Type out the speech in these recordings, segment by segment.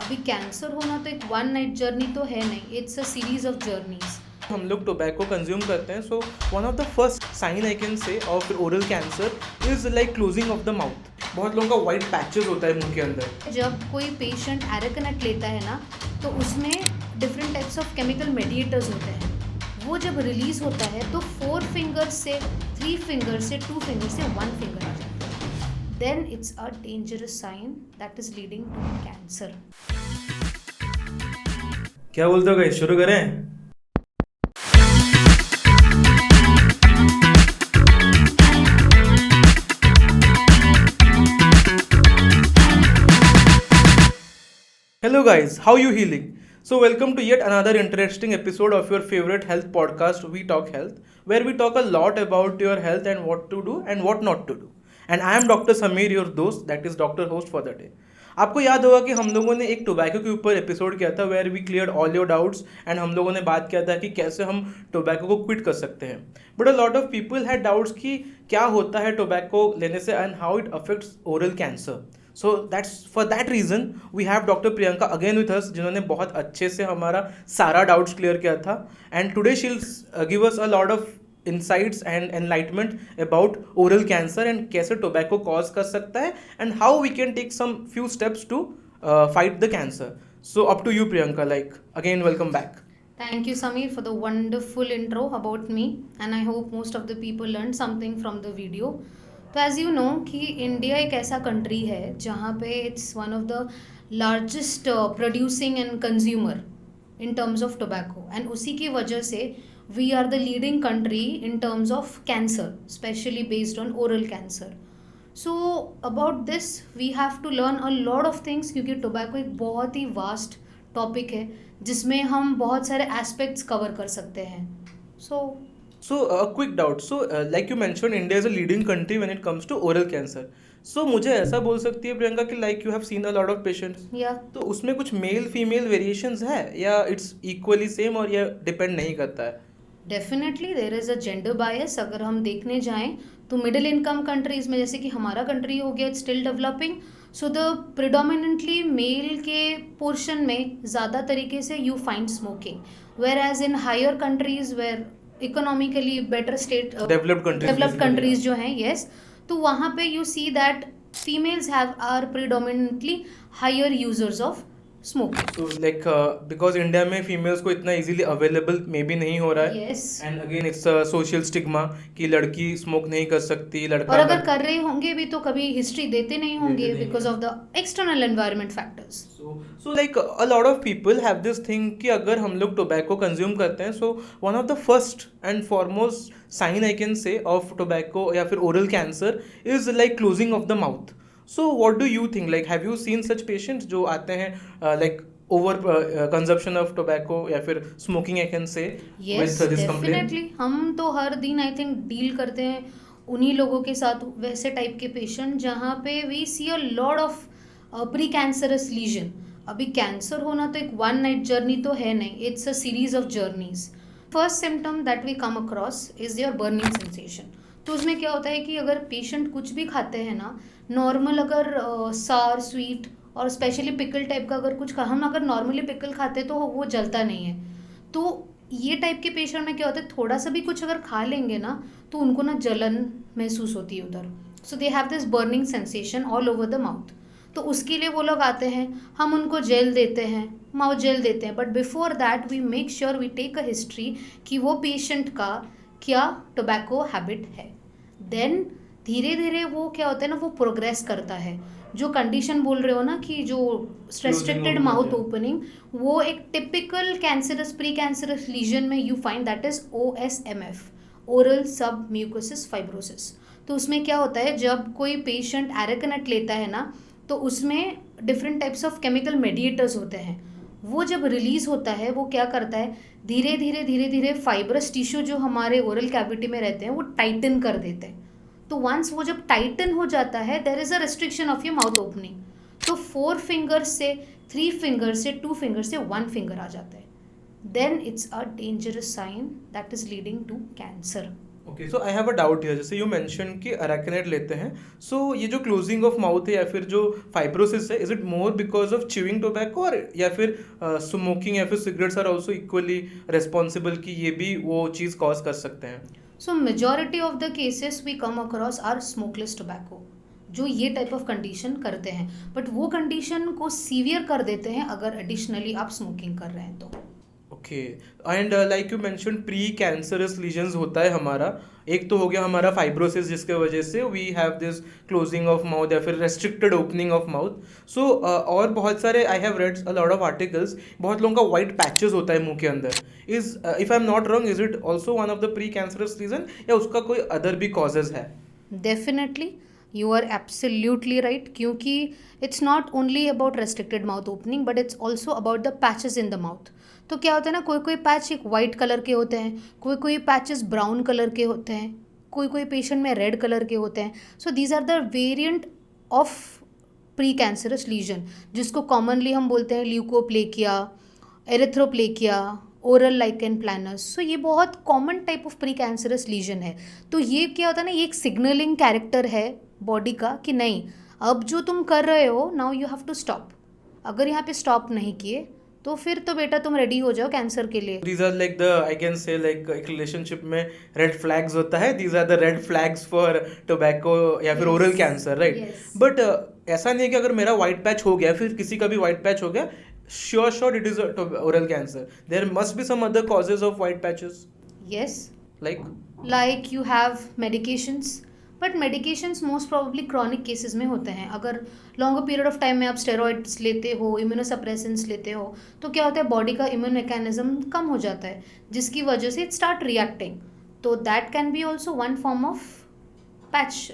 अभी कैंसर होना तो एक वन नाइट जर्नी तो है नहीं, it's a series of journeys. हम लोग टोबैको कंज्यूम करते हैं, so one of the first sign I can say of oral cancer is like closing of the mouth. बहुत लोगों का वाइट पैचेस होता है मुंह के अंदर। जब कोई पेशेंट एरेकनेट लेता है ना, तो उसमें different types of chemical mediators होते हैं। वो जब रिलीज होता है तो 4 फिंगर से 3 फिंगर से 2 फिंगर से 1 फिंगर आ जाता है। Then it's a dangerous sign that is leading to cancer. क्या बोलते हो गाइस, शुरू करें? Hello guys, how you healing? So welcome to yet another interesting episode of your favorite health podcast, We Talk Health, where we talk a lot about your health and what to do and what not to do. And I am Dr. Samir, your dost, that is Dr. Host for the day. आपको याद होगा कि हम लोगों ने एक tobacco के ऊपर एपिसोड किया था where we clear all your doubts and हम लोगों ने बात किया था कि कैसे हम टोबैको को क्विट कर सकते हैं। But a lot of people had doubts कि क्या होता है टोबैको लेने से and how it affects oral cancer. So that's for that reason we have doctor Priyanka again with us, जिन्होंने बहुत अच्छे से हमारा सारा डाउट्स क्लियर किया था। And today she will give us a lot of insights and enlightenment about oral cancer and कैसे tobacco cause कर सकता है and how we can take some few steps to fight the cancer. So up to you Priyanka, like again welcome back. Thank you, Samir, for the wonderful intro about me, and I hope most of the people learned something from the video. तो as you know कि India एक ऐसा country है जहाँ पे it's one of the largest producing and consumer in terms of tobacco, and उसी की वजह से we are the leading country in terms of cancer, specially based on oral cancer. So about this we have to learn a lot of things, क्योंकि tobacco एक बहुत ही vast topic है जिसमें हम बहुत सारे एस्पेक्ट्स कवर कर सकते हैं. So a quick doubt. So like you mentioned, India is a leading country when it comes to oral cancer. So मुझे ऐसा बोल सकती है प्रियंका कि like you have seen a lot of patients. या तो उसमें कुछ मेल फीमेल वेरिएशंस है या इट्स इक्वली सेम और ये डिपेंड नहीं करता है? Definitely there is a gender bias. अगर हम देखने जाएं तो मिडिल इनकम कंट्रीज़ में, जैसे कि हमारा कंट्री हो गया, it's still developing, so the predominantly male के पोर्शन में ज़्यादा तरीके से you find smoking, where as in higher countries where economically better state developed countries जो हैं, येस, तो वहाँ पे you see that females have are predominantly higher users of smoking. So like because India में फीमेल्स को इतना easily available may be नहीं हो रहा है. Yes. And again it's a social stigma कि लड़की स्मोक नहीं कर सकती, लड़का और अगर कर रहे होंगे भी तो कभी हिस्ट्री देते नहीं होंगे because of the external environment factors. So like a lot of people have this thing कि अगर हम लोग टोबैको कंज्यूम करते हैं, so one of the first and foremost sign I can say of tobacco या फिर oral cancer is like closing of the mouth. So what do you think, like have you seen such patients जो आते हैं like over consumption of tobacco या फिर smoking I can say Yes, with this complaint? definitely. हम तो हर दिन I think deal करते हैं उन्हीं लोगों के साथ, वैसे टाइप के पेशेंट जहाँ पे we see a lot of pre cancerous lesion. अभी कैंसर होना तो एक वन नाइट जर्नी तो है नहीं, it's a series of journeys. First symptom that we come across is your burning sensation. तो उसमें क्या होता है कि अगर पेशेंट कुछ भी खाते हैं ना, नॉर्मल अगर सार स्वीट और स्पेशली पिकल टाइप का अगर कुछ हम अगर नॉर्मली पिकल खाते तो वो जलता नहीं है. तो ये टाइप के पेशेंट में क्या होता है, थोड़ा सा भी कुछ अगर खा लेंगे ना तो उनको ना जलन महसूस होती है उधर. So they have this burning sensation all over the mouth. तो उसके लिए वो लोग आते हैं, हम उनको जेल देते हैं, माउथ जेल देते हैं, but before that we make sure we take a history कि वो पेशेंट का क्या टोबैको हैबिट है. देन धीरे धीरे वो क्या होता है ना, वो प्रोग्रेस करता है. जो कंडीशन बोल रहे हो ना कि जो रेस्ट्रिक्टेड माउथ ओपनिंग, वो एक typical cancerous pre cancerous lesion में you find that is OSMF, oral sub mucosis fibrosis. तो उसमें क्या होता है, जब कोई पेशेंट एरेकनेट लेता है ना तो उसमें different types of chemical mediators होते हैं. वो जब रिलीज होता है वो क्या करता है, धीरे धीरे धीरे धीरे फाइब्रस टिश्यू जो हमारे ओरल कैविटी में रहते हैं वो टाइटन कर देते हैं. तो वंस वो जब टाइटन हो जाता है there is a restriction of your mouth opening. तो 4 फिंगर से 3 फिंगर से 2 फिंगर से 1 फिंगर आ जाता है. Then it's a dangerous sign that is leading to cancer. Okay, so I have a doubt here, जैसे यू मेंशन कि अराकिनेड लेते हैं, सो ये जो क्लोजिंग ऑफ माउथ है या फिर जो फाइब्रोसिस है, is it more because of chewing tobacco, और या फिर स्मोकिंग या फिर cigarettes are also equally responsible कि ये भी वो चीज़ कॉज कर सकते हैं? So majority of the cases we come across are smokeless tobacco, जो ये टाइप ऑफ कंडीशन करते हैं, बट वो कंडीशन को सीवियर कर देते हैं अगर एडिशनली आप स्मोकिंग कर रहे हैं तो। Okay, and like you mention pre cancerous lesions होता है हमारा, एक तो हो गया हमारा फाइब्रोसिस जिसके वजह से we have this closing of mouth या फिर restricted opening of mouth. So और बहुत सारे I have read a lot of articles, बहुत लोगों का वाइट पैचेस होता है मुंह के अंदर, is if I am not wrong, is it also one of the precancerous reason या उसका कोई अदर भी कॉजेज है? Definitely you are absolutely right, क्योंकि it's not only about restricted mouth opening but it's also about the patches in the mouth. तो क्या होता है ना, कोई कोई पैच एक वाइट कलर के होते हैं, कोई कोई पैचेस ब्राउन कलर के होते हैं, कोई कोई पेशेंट में रेड कलर के होते हैं। So these are the variant of pre cancerous lesion, जिसको कॉमनली हम बोलते हैं leukoplakia, erythroplakia, oral lichen planus. So ये बहुत common type of pre cancerous lesion है। तो ये क्या होता है ना, ये एक सिग्नलिंग कैरेक्टर है बॉडी का कि नहीं, अब जो तुम कर रहे हो now you have to stop. अगर यहाँ पे स्टॉप नहीं किए तो फिर तो बेटा तुम रेडी हो जाओ कैंसर के लिए। These are like the, I can say like एक रिलेशनशिप में रेड फ्लैग्स होता है, these are the red flags for tobacco या फिर Yes. Oral cancer, right? Yes. But ऐसा नहीं है कि अगर मेरा वाइट पैच हो गया, फिर किसी का भी वाइट पैच हो गया, sure it is oral cancer, there must be some other causes of white patches, yes, like like you have medications, but medications most probably chronic cases में होते हैं। अगर लॉन्गर पीरियड ऑफ टाइम में आप steroids लेते हो, immunosuppressants लेते हो, तो क्या होता है, बॉडी का इम्यून मैकेनिज्म कम हो जाता है, जिसकी वजह से इट स्टार्ट रिएक्टिंग। तो that can be also one form of patch,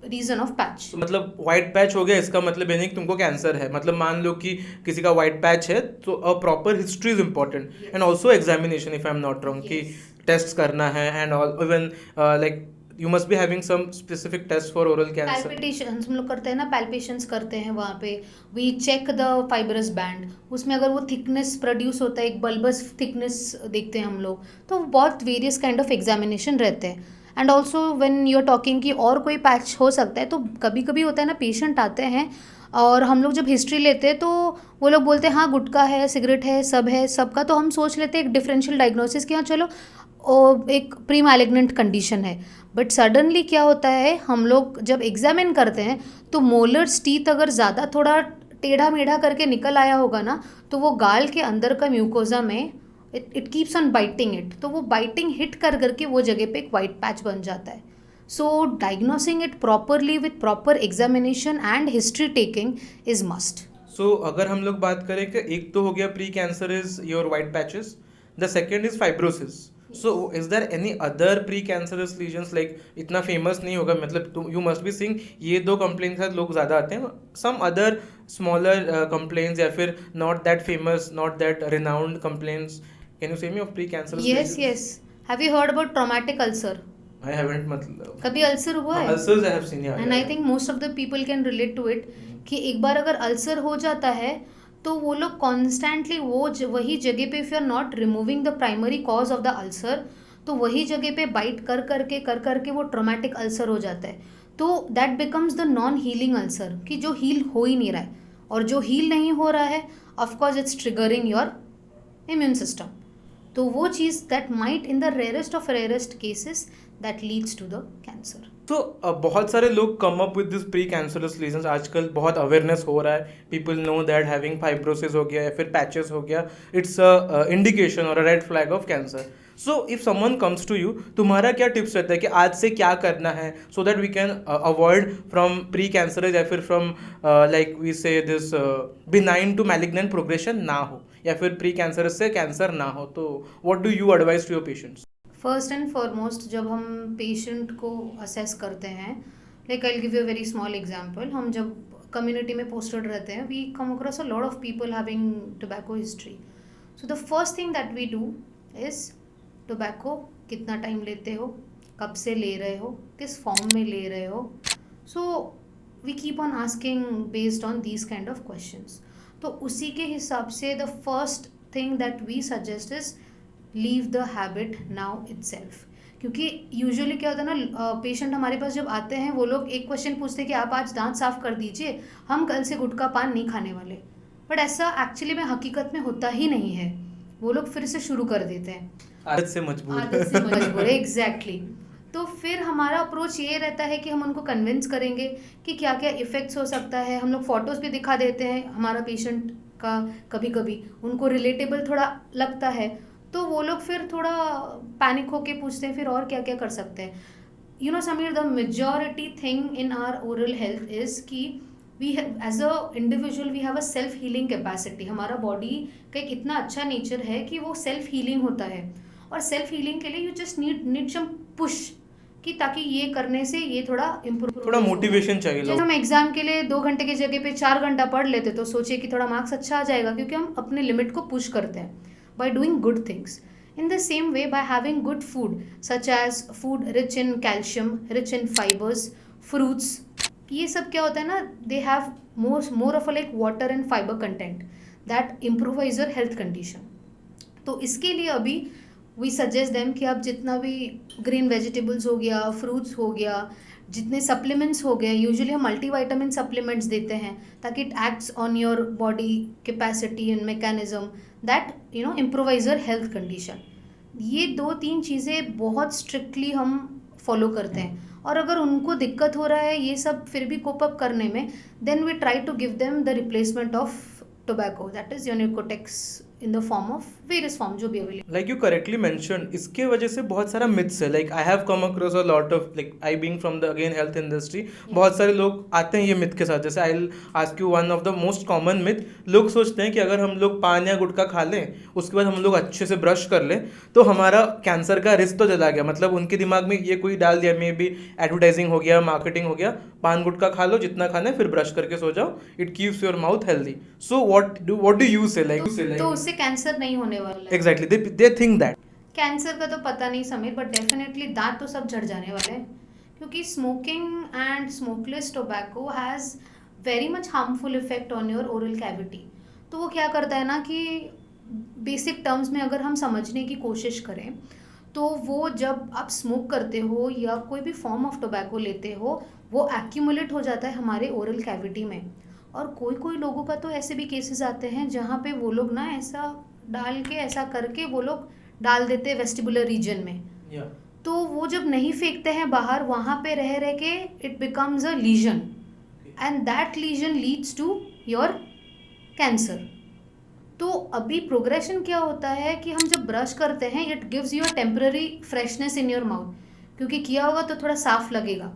reason of patch. तो मतलब वाइट पैच हो गया इसका मतलब ये नहीं कि तुमको कैंसर है, मतलब मान लो कि किसी का वाइट पैच है तो a proper history is important and also examination, if I am not wrong, कि टेस्ट करना है and all, even like you must be having some specific tests for oral cancer. Palpitations हम लोग करते हैं ना, पैल्पेशंस करते हैं वहाँ पे, we check the fibrous band, उसमें अगर वो थिकनेस प्रोड्यूस होता है, एक बल्बस थिकनेस देखते हैं हम लोग, तो बहुत वेरियस काइंड ऑफ एग्जामिनेशन रहते हैं। And also when you are talking कि और कोई पैच हो सकता है, तो कभी कभी होता है ना, पेशेंट आते हैं और हम लोग जब हिस्ट्री लेते हैं तो वो लोग बोलते हैं हाँ गुटखा है, सिगरेट है, सबका, तो हम सोच लेते हैं एक डिफरेंशियल डायग्नोसिस कि हाँ चलो एक प्री मैलिग्नेंट कंडीशन है। बट सडनली क्या होता है, हम लोग जब एग्जामिन करते हैं तो मोलर्स टीथ अगर ज़्यादा थोड़ा टेढ़ा मेढ़ा करके निकल आया होगा ना, तो वो गाल के अंदर का म्यूकोजा में it keeps on biting it, तो वो बाइटिंग हिट कर करके वो जगह पे एक वाइट पैच बन जाता है। So diagnosing it properly with proper examination and history taking is must. So अगर हम लोग बात करें कि एक तो हो गया pre cancer is your white patches, the second is fibrosis. So is there any other pre cancerous lesions, like इतना फेमस नहीं होगा, मतलब यू मस्ट बी सीइंग ये दो कंप्लेन के साथ लोग ज़्यादा आते हैं, सम अदर स्मॉलर कंप्लेन्स या फिर not that famous, not that renowned complains, can you say me of pre cancerous? Yes yes, have you heard about traumatic ulcer? I haven't, मतलब कभी अल्सर हुआ है? Ulcers I have seen, and I think most of the people can relate to it कि एक बार अगर ulcer हो जाता है तो वो लोग कॉन्स्टेंटली वही जगह पे, if you are not removing the primary cause of the ulcer, तो वही जगह पे बाइट कर करके वो ट्रॉमेटिक अल्सर हो जाता है। तो that becomes the non healing ulcer, कि जो हील हो ही नहीं रहा है, और जो हील नहीं हो रहा है of course it's triggering your immune system. तो वो चीज़ that might in the rarest of rarest cases that leads to the cancer. तो बहुत सारे लोग come up with this pre cancerous lesions, आजकल बहुत अवेयरनेस हो रहा है, people know that having fibrosis हो गया या फिर पैचेस हो गया, इट्स अ इंडिकेशन और a red flag of cancer. So if someone comes to you, तुम्हारा क्या टिप्स रहता है कि आज से क्या करना है so that we can avoid from pre cancerous या फिर from like we say this benign to malignant progression ना हो, या फिर प्री कैंसरस से कैंसर ना हो, तो what do you advise to your patients? First and foremost जब हम पेशेंट को असेस करते हैं, like I will give you a very small example, हम जब कम्युनिटी में पोस्टेड रहते हैं, we come across a lot of people having tobacco history. So the first thing that we do is tobacco कितना time लेते हो, कब से ले रहे हो, किस फॉर्म में ले रहे हो। So we keep on asking based on these kind of questions. तो उसी के हिसाब से the first thing that we suggest is leave the habit now itself, क्योंकि यूजुअली क्या होता है ना, पेशेंट हमारे पास जब आते हैं वो लोग एक क्वेश्चन पूछते हैं कि आप आज दांत साफ कर दीजिए, हम कल से गुटखा पान नहीं खाने वाले। बट ऐसा एक्चुअली में हकीकत में होता ही नहीं है, वो लोग फिर से शुरू कर देते हैं। आदत से मजबूर। आदत से मजबूर है, एग्जैक्टली। तो फिर हमारा अप्रोच ये रहता है कि हम उनको कन्विंस करेंगे कि क्या क्या इफ़ेक्ट्स हो सकता है। हम लोग फोटोज़ भी दिखा देते हैं हमारा पेशेंट का, कभी कभी उनको रिलेटेबल थोड़ा लगता है तो वो लोग फिर थोड़ा पैनिक होके पूछते हैं फिर और क्या क्या कर सकते हैं। You know Sameer, the majority thing in our oral health is कि we as a individual we have a self healing capacity. हमारा बॉडी का एक इतना अच्छा नेचर है कि वो सेल्फ हीलिंग होता है, और सेल्फ हीलिंग के लिए you just need some push, कि ताकि ये करने से ये थोड़ा इम्प्रूव, थोड़ा मोटिवेशन चाहिए। जैसे हम एग्जाम के लिए 2 घंटे की जगह पे 4 घंटा पढ़ लेते तो सोचिए कि थोड़ा मार्क्स अच्छा आ जाएगा, क्योंकि हम अपने लिमिट को पुश करते हैं by doing good things. In the same way, by having good food such as food rich in calcium, rich in fibers, fruits, ये सब क्या होता है ना, they have more of a like water and fiber content that improves your health condition. तो इसके लिए अभी वी सजेस्ट देम कि आप जितना भी ग्रीन वेजिटेबल्स हो गया, फ्रूट्स हो गया, जितने सप्लीमेंट्स हो गए, यूजुअली हम मल्टीविटामिन सप्लीमेंट्स देते हैं ताकि it acts on your body capacity and mechanism that you no improvise your health condition. ये 2-3 चीज़ें बहुत स्ट्रिक्टली हम फॉलो करते हैं, और अगर उनको दिक्कत हो रहा है ये सब फिर भी कोप अप करने में, then we try to give them the replacement of tobacco, that is Nicotex in the form of various form जो भी available. Like you correctly mention, इसके वजह से बहुत सारा मिथ्स है। Like I have come across a lot of, like I being from the again health industry, बहुत सारे लोग आते हैं ये मिथ के साथ। जैसे I will ask you one of the most common myth, लोग सोचते हैं कि अगर हम लोग पान या गुटखा खा लें उसके बाद हम लोग अच्छे से ब्रश कर लें तो हमारा कैंसर का रिस्क तो चला गया। मतलब उनके दिमाग में ये कोई डाल दिया, मे बी एडवर्टाइजिंग हो गया, मार्केटिंग हो गया, पान गुटखा खा लो जितना खाना है फिर ब्रश करके सो जाओ, it keeps your mouth healthy. So what do you से? लाइक तो उससे कैंसर नहीं होने वाला है। Exactly, they think that. Cancer का तो पता नहीं समीर, बट डेफिनेटली दांत तो सब झड़ जाने वाले हैं, क्योंकि smoking and smokeless tobacco has very much harmful effect on your oral cavity. तो वो क्या करता है ना कि बेसिक टर्म्स में अगर हम समझने की कोशिश करें तो वो जब आप स्मोक करते हो या कोई भी फॉर्म ऑफ टोबैको लेते हो, वो एक्यूमुलेट हो जाता है हमारे ओरल कैविटी में। और कोई लोगों का तो ऐसे भी केसेस आते हैं जहाँ पे वो लोग ना ऐसा डाल के, ऐसा करके वो लोग डाल देते हैं वेस्टिबुलर रीजन में। तो वो जब नहीं फेंकते हैं बाहर, वहाँ पे रह रह के it becomes a lesion, and that lesion leads to your cancer. तो अभी प्रोग्रेशन क्या होता है कि हम जब ब्रश करते हैं it gives you a temporary freshness in your mouth, क्योंकि किया होगा तो थोड़ा साफ लगेगा,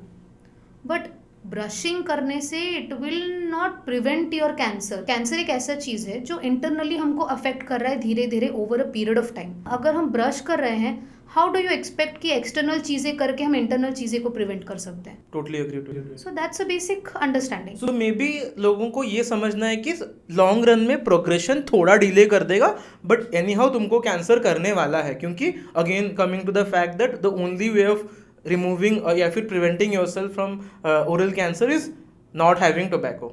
बट ब्रशिंग करने से it will not prevent your cancer. Cancer एक ऐसा चीज़ है जो इंटरनली हमको अफेक्ट कर रहा है धीरे धीरे over a period of time. अगर हम ब्रश कर रहे हैं, हाउ डू यू एक्सपेक्ट कि एक्सटर्नल चीज़ें करके हम इंटरनल चीज़ें को प्रिवेंट कर सकते हैं? Totally agree. So that's a basic understanding. So maybe लोगों को ये समझना है कि लॉन्ग रन में प्रोग्रेशन थोड़ा डिले कर देगा, बट एनी हाउ तुमको कैंसर करने वाला है, क्योंकि again coming to the fact that the only way of removing या फिर preventing yourself from oral cancer is not having tobacco,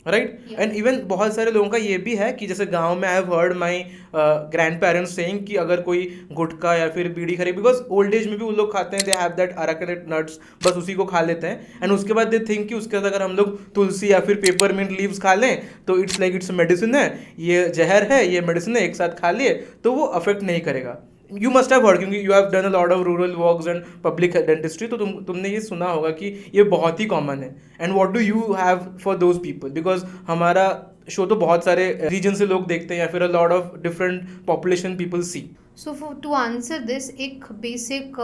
right. And even बहुत सारे लोगों का ये भी है कि जैसे गांव में I have heard my grand parents saying कि अगर कोई गुटखा या फिर बीड़ी खा रही, बिकॉज ओल्ड एज में भी वो लोग खाते हैं, दे हैव दैट अराकेनेट नट्स, बस उसी को खा लेते हैं, एंड उसके बाद दे थिंक कि उसके बाद अगर हम लोग तुलसी या फिर पेपरमिंट लीव्स खा लें तो इट्स लाइक इट्स मेडिसिन है, ये जहर है, ये मेडिसिन है, एक साथ खा लिए तो वो अफेक्ट नहीं करेगा। यू मस्ट हैव हर्ड, क्योंकि you have done a lot of rural walks and public dentistry, तो तुमने ये सुना होगा कि ये बहुत ही कॉमन है। And what do you have for those people, because हमारा शो तो बहुत सारे रीजन से लोग देखते हैं या फिर a lot of different population people see. So to answer this, एक बेसिक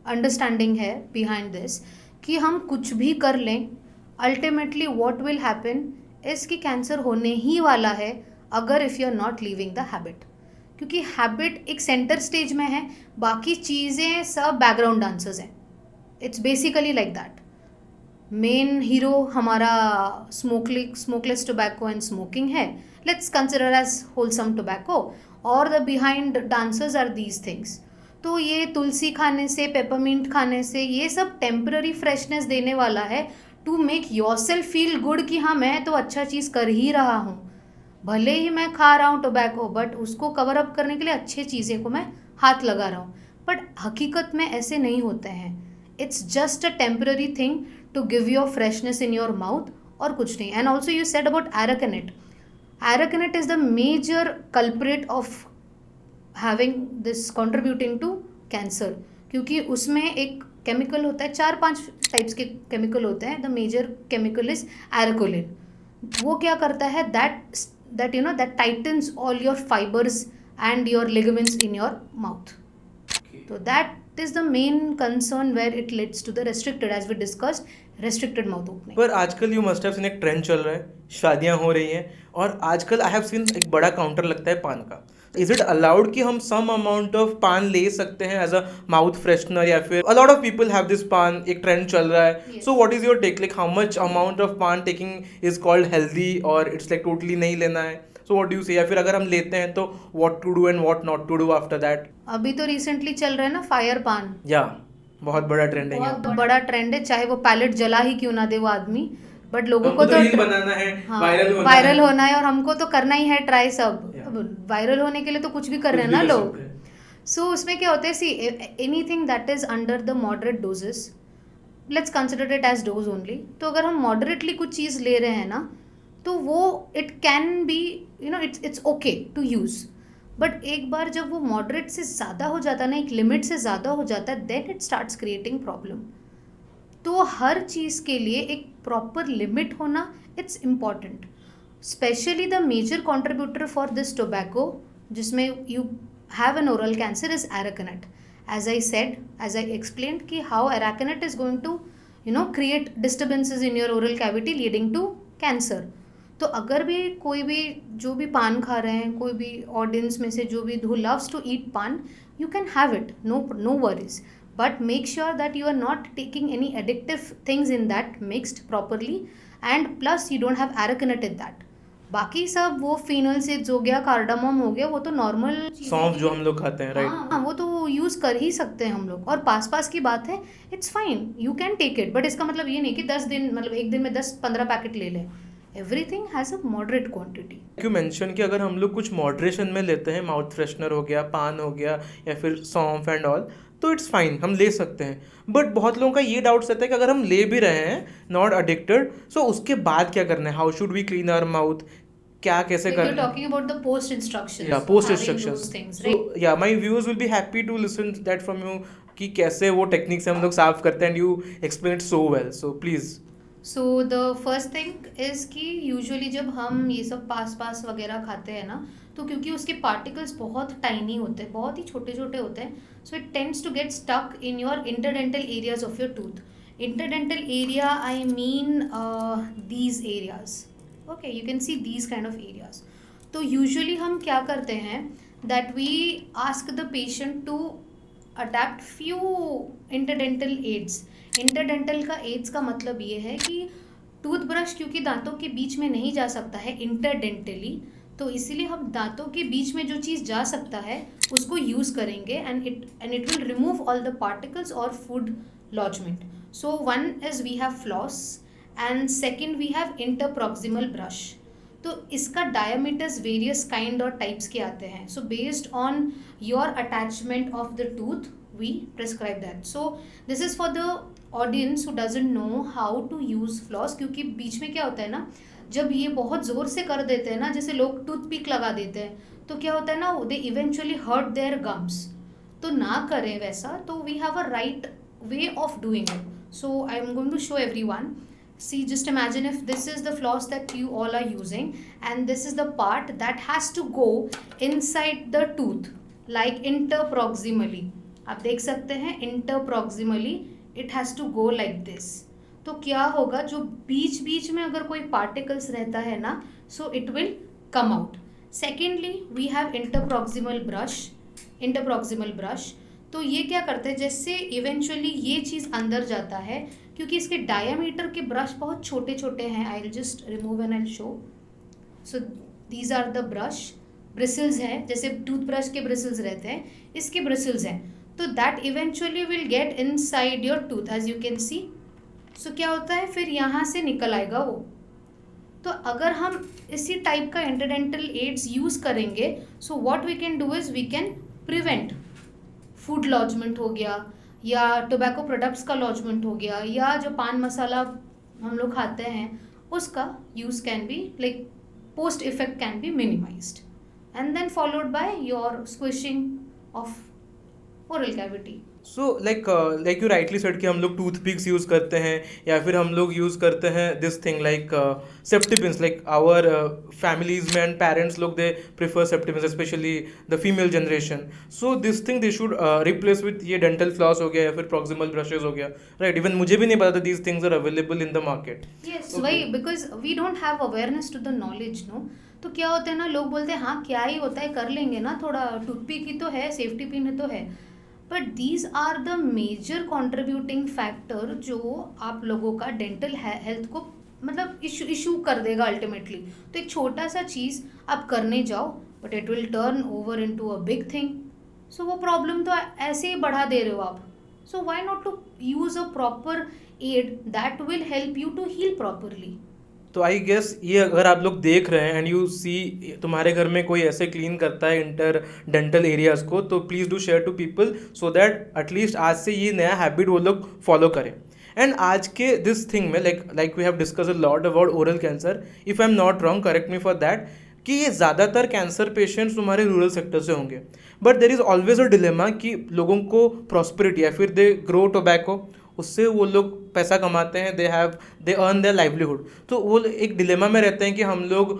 अंडरस्टैंडिंग है बिहाइंड दिस कि हम कुछ भी कर लें, ultimately what will happen is कि कैंसर होने ही वाला है अगर if you are not living the habit, क्योंकि हैबिट एक सेंटर स्टेज में है, बाकी चीज़ें सब बैकग्राउंड डांसर्स हैं। It's basically like that. Main hero हमारा स्मोकलेस टोबैको एंड स्मोकिंग है, let's consider as wholesome tobacco, और the behind dancers are these things. तो ये तुलसी खाने से, पेपरमिंट खाने से, ये सब टेम्पररी फ्रेशनेस देने वाला है to make yourself feel good कि हाँ मैं तो अच्छा चीज़ कर ही रहा हूँ, भले ही मैं खा रहा हूँ टोबैको, बट उसको कवर अप करने के लिए अच्छी चीज़ें को मैं हाथ लगा रहा हूँ। बट हकीकत में ऐसे नहीं होते हैं. It's just a temporary thing to give your freshness in your mouth और कुछ नहीं. And also you said about areca nut. Areca nut is the major culprit of having this contributing to cancer, क्योंकि उसमें एक केमिकल होता है, 4-5 टाइप्स के chemical होते हैं. The major chemical is arecoline. वो क्या करता है, that you know that tightens all your fibres and your ligaments in your mouth. So that is the main concern where it leads to the restricted, as we discussed, restricted mouth opening. पर आजकल you must have seen एक trend चल रहा है, शादियां हो रही हैं और आजकल आई हैव सीन एक बड़ा काउंटर लगता है पान का. इज इट अलाउड कि हम सम अमाउंट ऑफ पान ले सकते हैं एज अ माउथ फ्रेशनर, या फिर a lot of people have this paan, एक ट्रेंड चल रहा है. So what is your take, like how much amount of paan taking is called healthy और इट्स लाइक टोटली नहीं लेना है? सो व्हाट डू यू से, या फिर अगर हम लेते हैं तो what to do and what not to do after that? अभी तो रिसेंटली चल रहा है ना फायर पान. या बहुत बड़ा ट्रेंड है. बहुत बड़ा ट्रेंड है, चाहे वो पैलेट जला ही क्यों ना दे वो आदमी, बट लोगों को हमको तो रील बनाना है, हाँ, वायरल वायरल होना है और हमको तो करना ही है ट्राई सब. वायरल होने के लिए तो कुछ भी कर रहे हैं ना लोग. सो उसमें क्या होता है, see anything that is under the moderate doses, let's consider it as dose only. तो अगर हम मॉडरेटली कुछ चीज़ ले रहे हैं ना, तो वो it can be you know it's okay to use. But एक बार जब वो मॉडरेट से ज़्यादा हो जाता है ना, एक लिमिट से ज़्यादा हो जाता है, then it starts creating problem. तो हर चीज़ के लिए एक प्रॉपर लिमिट होना it's important. Specially the major contributor for this tobacco जिसमें you have an oral cancer is areca nut. As I said, as I explained कि how areca nut is going to you know create disturbances in your oral cavity leading to cancer. तो अगर भी कोई भी जो भी पान खा रहे हैं, कोई भी ऑडियंस में से जो भी who loves to eat paan, you can have it, no worries, but make sure that you are not taking any addictive things in that mixed properly, and plus you don't have aragonite in that. बाकी सब वो final seeds हो गया, cardamom हो गया, वो तो normal सौंफ जो हम लोग खाते हैं, राइट? हाँ, वो तो यूज़ कर ही सकते हैं हम लोग. और पास की बात है, it's fine, you can take it. But इसका मतलब ये नहीं कि 10 दिन, मतलब एक दिन में 10-15 पैकेट ले लें. Everything has a moderate quantity. You mention कि अगर हम लोग कुछ मॉडरेशन में लेते हैं, माउथ फ्रेशनर हो गया, पान हो गया, या फिर सौंफ एंड ऑल, तो इट्स फाइन, हम ले सकते हैं. बट बहुत लोगों का ये डाउट रहता है कि अगर हम ले भी रहे हैं, नॉट एडिक्टेड, सो उसके बाद क्या करना है? How should we clean our mouth? क्या कैसे करना है? Talking about the post instructions. या पोस्ट इंस्ट्रक्शंस. या my viewers will be happy to listen that from you कि कैसे वो टेक्निक से हम लोग साफ करते हैं. And you explain it so well, so please. So the first thing is कि यूजुअली जब हम ये सब पास वगैरह खाते हैं ना, तो क्योंकि उसके पार्टिकल्स बहुत टाइनी होते हैं, बहुत ही छोटे छोटे होते हैं, so it tends to get stuck in your interdental areas of your tooth. Interdental area I mean these areas. Okay, you can see these kind of areas. तो यूजुअली हम क्या करते हैं, that we ask the patient to adapt few interdental aids. Interdental का aids का मतलब ये है कि टूथब्रश क्योंकि दांतों के बीच में नहीं जा सकता है इंटरडेंटली, तो इसीलिए हम दांतों के बीच में जो चीज़ जा सकता है उसको यूज़ करेंगे, and it will remove all the particles और food lodgement. So one is we have floss and second we have interproximal brush. तो इसका डायमीटर्स वेरियस काइंड और टाइप्स के आते हैं. So based on your attachment of the tooth we prescribe that. So this is for the audience who doesn't know how to use floss, क्योंकि बीच में क्या होता है ना, जब ये बहुत ज़ोर से कर देते हैं ना, जैसे लोग टूथपिक लगा देते हैं, तो क्या होता है ना, they eventually hurt their gums. तो ना करें वैसा. तो we have a right way of doing it. So I am going to show everyone. See, just imagine if this is the floss that you all are using, and this is the part that has to go inside the tooth, like interproximally. आप देख सकते हैं interproximally it has to go like this. तो क्या होगा, जो बीच बीच में अगर कोई पार्टिकल्स रहता है ना, so it will come out. Secondly we have interproximal brush. तो ये क्या करते हैं, जैसे इवेंचुअली ये चीज़ अंदर जाता है, क्योंकि इसके डायमीटर के ब्रश बहुत छोटे छोटे हैं. I will just remove and show. So these are the brush. Bristles हैं, जैसे टूथब्रश के ब्रिसल्स रहते हैं, इसके ब्रिसल्स हैं. तो that eventually will get inside your tooth, as you can see. So क्या होता है, फिर यहाँ से निकल आएगा वो. तो अगर हम इसी टाइप का इंटरडेंटल एड्स यूज़ करेंगे, so what we can do is we can prevent food lodgement हो गया, या टोबैको प्रोडक्ट्स का लॉन्चमेंट हो गया, या जो पान मसाला हम लोग खाते हैं उसका use can be like post effect can be minimised, and then followed by your squishing of oral cavity. So like you rightly said कि हम लोग टूथपिक्स यूज़ करते हैं या फिर हम लोग यूज़ करते हैं this thing like safety pins. Like our families में एंड पेरेंट्स लोग they prefer safety pins, specially the female generation. So this thing they should replace with ये डेंटल फ्लॉस हो गया या फिर प्रॉक्सिमल ब्रशेज हो गया, राइट? इवन मुझे भी नहीं पता था these things are available in the market. Yes, वही, because we don't have awareness to the knowledge, no. तो क्या होता है ना, लोग बोलते हैं हाँ क्या ही होता है, कर लेंगे ना, थोड़ा टूथपिक ही तो है, सेफ्टी पिन ही तो है. But these are the major contributing factor जो आप लोगों का डेंटल हेल्थ को मतलब इशू कर देगा अल्टीमेटली. तो एक छोटा सा चीज़ आप करने जाओ but it will turn over into a big thing. So वो प्रॉब्लम तो ऐसे ही बढ़ा दे रहे हो आप. So why not to use a proper aid that will help you to heal properly. तो आई गेस ये अगर आप लोग देख रहे हैं एंड यू सी तुम्हारे घर में कोई ऐसे क्लीन करता है इंटर डेंटल एरियाज़ को, तो please do share to people so that at least आज से ये नया हैबिट वो लोग फॉलो करें. एंड आज के दिस थिंग में like we have discuss a lot about oral cancer. If I am not wrong, correct me for that, कि ये ज़्यादातर कैंसर पेशेंट्स तुम्हारे रूरल सेक्टर से होंगे. But there is always a dilemma कि लोगों को प्रॉस्पेरिटी या फिर दे ग्रो टोबैको, उससे वो लोग पैसा कमाते हैं, दे अर्न देयर लाइवलीहुड. तो वो एक डिलेमा में रहते हैं कि हम लोग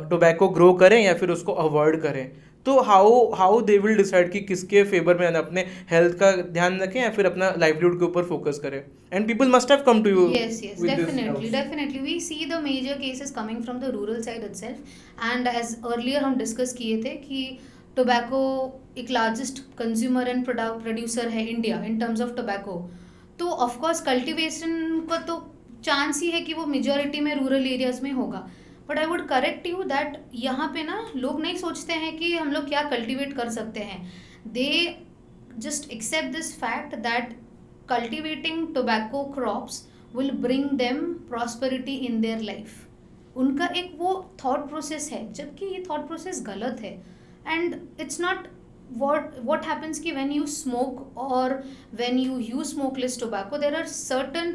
टोबैको ग्रो करें या फिर उसको अवॉइड करें. तो हाउ दे विल डिसाइड कि किसके फेवर में अपने हेल्थ का ध्यान रखें या फिर अपना लाइवलीहुड के ऊपर फोकस करें. And people must have come to you. Yes, definitely. We see the major cases coming from the rural side itself. And as earlier हम डिस्कस किए थे कि टोबैको एक लार्जेस्ट कंज्यूमर एंड प्रोड्यूसर है India in terms of tobacco. तो of course cultivation का तो chance ही है कि वो मेजॉरिटी में रूरल एरियाज में होगा. But I would correct you that यहाँ पे ना लोग नहीं सोचते हैं कि हम लोग क्या कल्टिवेट कर सकते हैं. They just accept this fact that cultivating tobacco crops will bring them prosperity in their life. उनका एक वो थॉट प्रोसेस है, जबकि ये थॉट प्रोसेस गलत है. And it's not what happens कि when you smoke or when you use smokeless tobacco, there are certain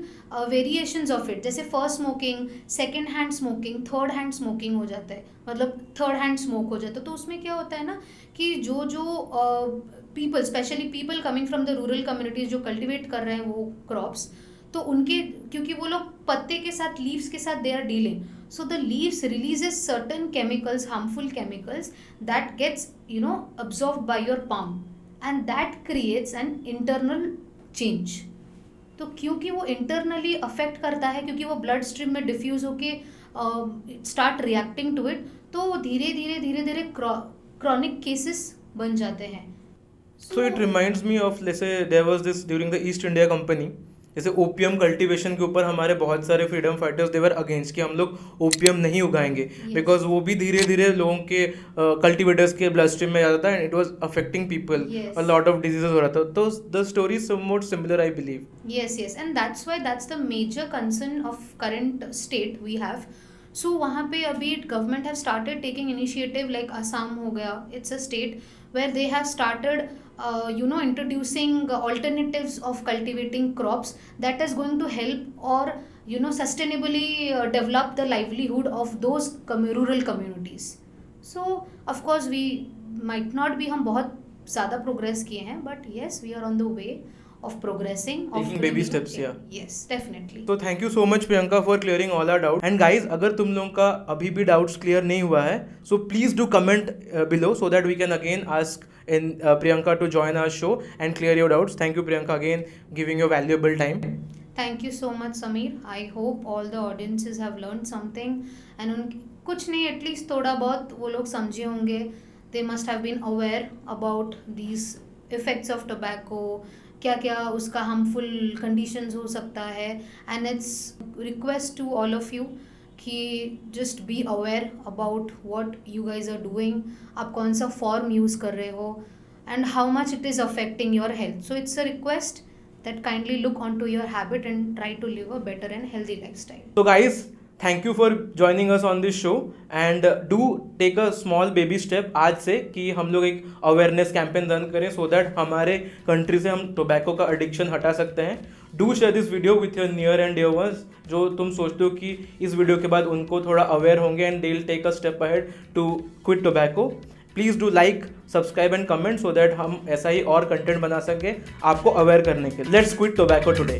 variations of it. जैसे first smoking, second hand smoking, third hand smoking हो जाता है, मतलब third hand smoke हो जाता है. तो उसमें क्या होता है ना कि जो people, specially people coming from the rural communities जो कल्टिवेट कर रहे हैं वो क्रॉप्स, तो उनके क्योंकि वो लोग पत्ते के साथ लीव्स के साथ they are dealing, so the leaves releases certain chemicals, harmful chemicals that gets absorbed by your palm, and that creates an internal change. तो क्योंकि वो इंटरनली अफेक्ट करता है, क्योंकि वो ब्लड स्ट्रीम में डिफ्यूज होके स्टार्ट रिएक्टिंग टू इट, तो वो धीरे धीरे क्रॉनिक केसेस बन जाते हैं. So it reminds me of, let's say there was this during the East India Company, जैसे ओपियम कल्टीवेशन के ऊपर हमारे बहुत सारे फ्रीडम फाइटर्स देवर अगेंस्ट कि हम लोग ओपियम नहीं उगाएंगे, बिकॉज वो भी धीरे धीरे लोगों के कल्टीवेटर्स के ब्लड स्ट्रीम में जाता था and it was affecting people, a lot of diseases हो रहा था. तो the story is somewhat similar I believe. Yes, and that's why that's the major concern of current state we have. So वहाँ पे अभी government have started taking initiative, like Assam हो गया, it's a state where they have started introducing alternatives of cultivating crops that is going to help or sustainably develop the livelihood of those rural communities. So of course we might not be, हम बहुत ज़्यादा progress किए हैं, but yes, we are on the way of progressing, taking baby steps. Yeah, yes, definitely. So thank you so much Priyanka for clearing all our doubts. And guys, अगर तुम लोगों का अभी भी doubts clear नहीं हुआ है, so please do comment below so that we can again ask in Priyanka to join our show and clear your doubts. Thank you Priyanka again giving your valuable time. Thank you so much Sameer. I hope all the audiences have learned something and कुछ नहीं, at least थोड़ा बहुत वो लोग समझे होंगे. They must have been aware about these effects of tobacco, क्या क्या उसका हार्मफुल कंडीशंस हो सकता है. And it's request to all of you कि just be aware about what you guys are doing, आप कौन सा फॉर्म यूज़ कर रहे हो and how much it is affecting your health. So it's a request that kindly look onto your habit and try to live a better and healthy lifestyle. So guys, thank you for joining us on this show and do take a small baby step आज से कि हम लोग एक awareness campaign run करें so that हमारे country से हम टोबैको का एडिक्शन हटा सकते हैं. Do share this video with your near and dear ones जो तुम सोचते हो कि इस वीडियो के बाद उनको थोड़ा अवेयर होंगे and they will take a step ahead to quit tobacco. Please do like, subscribe and comment so that हम ऐसा ही और कंटेंट बना सकें आपको अवेयर करने के. Let's quit tobacco today.